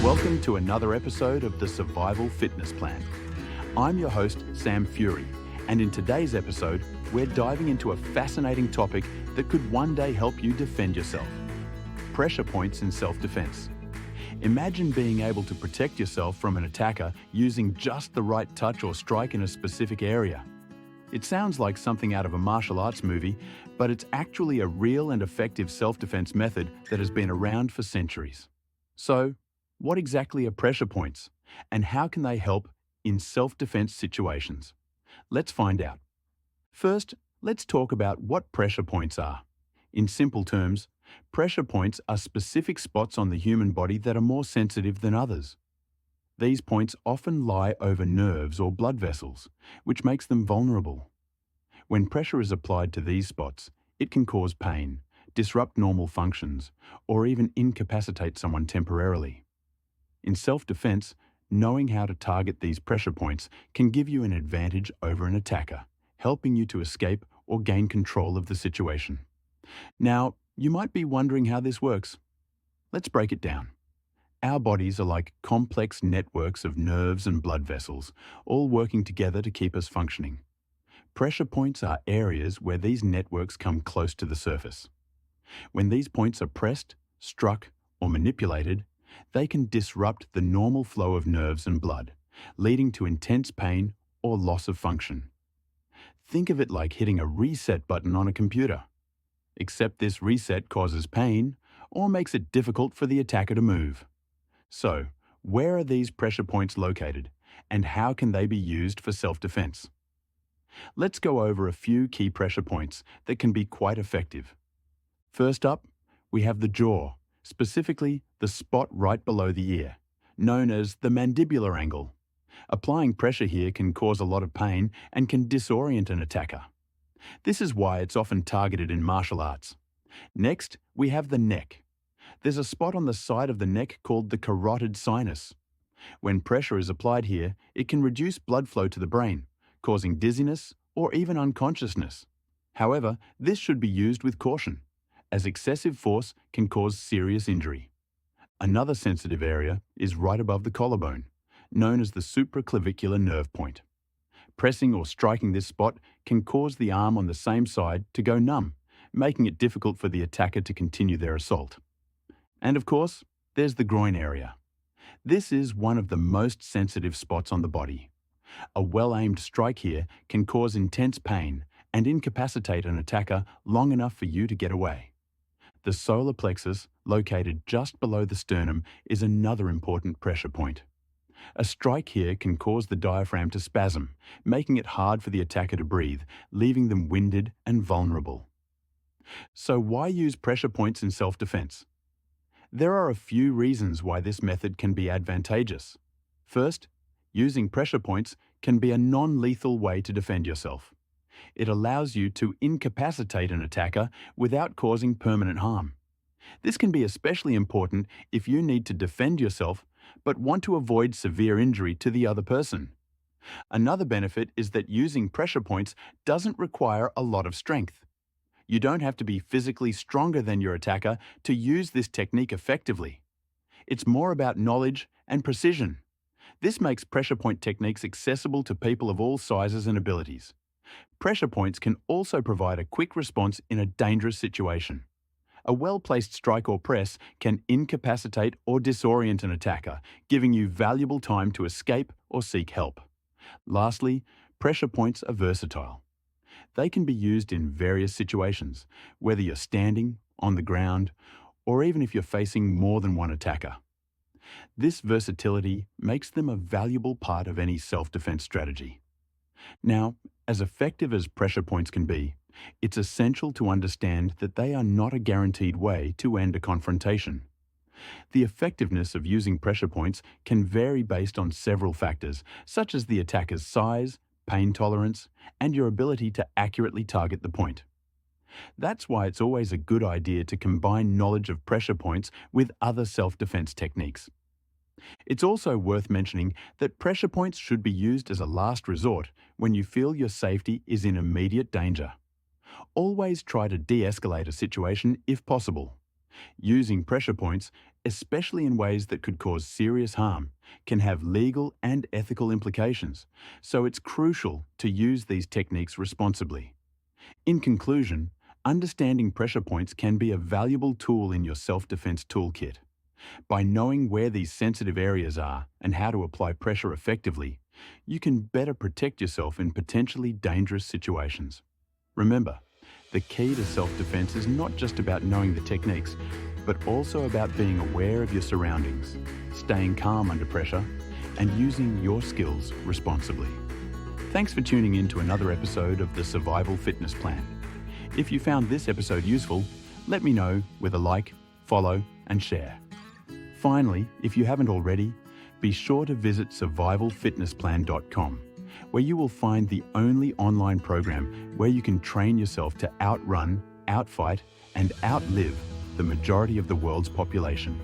Welcome to another episode of the Survival Fitness Plan. I'm your host, Sam Fury, and in today's episode, we're diving into a fascinating topic that could one day help you defend yourself. Pressure points in self-defense. Imagine being able to protect yourself from an attacker using just the right touch or strike in a specific area. It sounds like something out of a martial arts movie, but it's actually a real and effective self-defense method that has been around for centuries. So, what exactly are pressure points, and how can they help in self-defense situations? Let's find out. First, let's talk about what pressure points are. In simple terms, pressure points are specific spots on the human body that are more sensitive than others. These points often lie over nerves or blood vessels, which makes them vulnerable. When pressure is applied to these spots, it can cause pain, disrupt normal functions, or even incapacitate someone temporarily. In self-defense, knowing how to target these pressure points can give you an advantage over an attacker, helping you to escape or gain control of the situation. Now, you might be wondering how this works. Let's break it down. Our bodies are like complex networks of nerves and blood vessels, all working together to keep us functioning. Pressure points are areas where these networks come close to the surface. When these points are pressed, struck, or manipulated, they can disrupt the normal flow of nerves and blood, leading to intense pain or loss of function. Think of it like hitting a reset button on a computer. Except this reset causes pain or makes it difficult for the attacker to move. So, where are these pressure points located, and how can they be used for self-defense? Let's go over a few key pressure points that can be quite effective. First up, we have the jaw, specifically the spot right below the ear, known as the mandibular angle. Applying pressure here can cause a lot of pain and can disorient an attacker. This is why it's often targeted in martial arts. Next, we have the neck. There's a spot on the side of the neck called the carotid sinus. When pressure is applied here, it can reduce blood flow to the brain, causing dizziness or even unconsciousness. However, this should be used with caution, as excessive force can cause serious injury. Another sensitive area is right above the collarbone, known as the supraclavicular nerve point. Pressing or striking this spot can cause the arm on the same side to go numb, making it difficult for the attacker to continue their assault. And of course, there's the groin area. This is one of the most sensitive spots on the body. A well-aimed strike here can cause intense pain and incapacitate an attacker long enough for you to get away. The solar plexus, located just below the sternum, is another important pressure point. A strike here can cause the diaphragm to spasm, making it hard for the attacker to breathe, leaving them winded and vulnerable. So why use pressure points in self-defense? There are a few reasons why this method can be advantageous. First, using pressure points can be a non-lethal way to defend yourself. It allows you to incapacitate an attacker without causing permanent harm. This can be especially important if you need to defend yourself but want to avoid severe injury to the other person. Another benefit is that using pressure points doesn't require a lot of strength. You don't have to be physically stronger than your attacker to use this technique effectively. It's more about knowledge and precision. This makes pressure point techniques accessible to people of all sizes and abilities. Pressure points can also provide a quick response in a dangerous situation. A well-placed strike or press can incapacitate or disorient an attacker, giving you valuable time to escape or seek help. Lastly, pressure points are versatile. They can be used in various situations, whether you're standing, on the ground, or even if you're facing more than one attacker. This versatility makes them a valuable part of any self-defense strategy. Now, as effective as pressure points can be, it's essential to understand that they are not a guaranteed way to end a confrontation. The effectiveness of using pressure points can vary based on several factors, such as the attacker's size, pain tolerance, and your ability to accurately target the point. That's why it's always a good idea to combine knowledge of pressure points with other self-defense techniques. It's also worth mentioning that pressure points should be used as a last resort when you feel your safety is in immediate danger. Always try to de-escalate a situation if possible. Using pressure points, especially in ways that could cause serious harm, can have legal and ethical implications, so it's crucial to use these techniques responsibly. In conclusion, understanding pressure points can be a valuable tool in your self-defense toolkit. By knowing where these sensitive areas are and how to apply pressure effectively, you can better protect yourself in potentially dangerous situations. Remember, the key to self-defense is not just about knowing the techniques, but also about being aware of your surroundings, staying calm under pressure, and using your skills responsibly. Thanks for tuning in to another episode of the Survival Fitness Plan. If you found this episode useful, let me know with a like, follow, and share. Finally, if you haven't already, be sure to visit survivalfitnessplan.com, where you will find the only online program where you can train yourself to outrun, outfight, and outlive the majority of the world's population.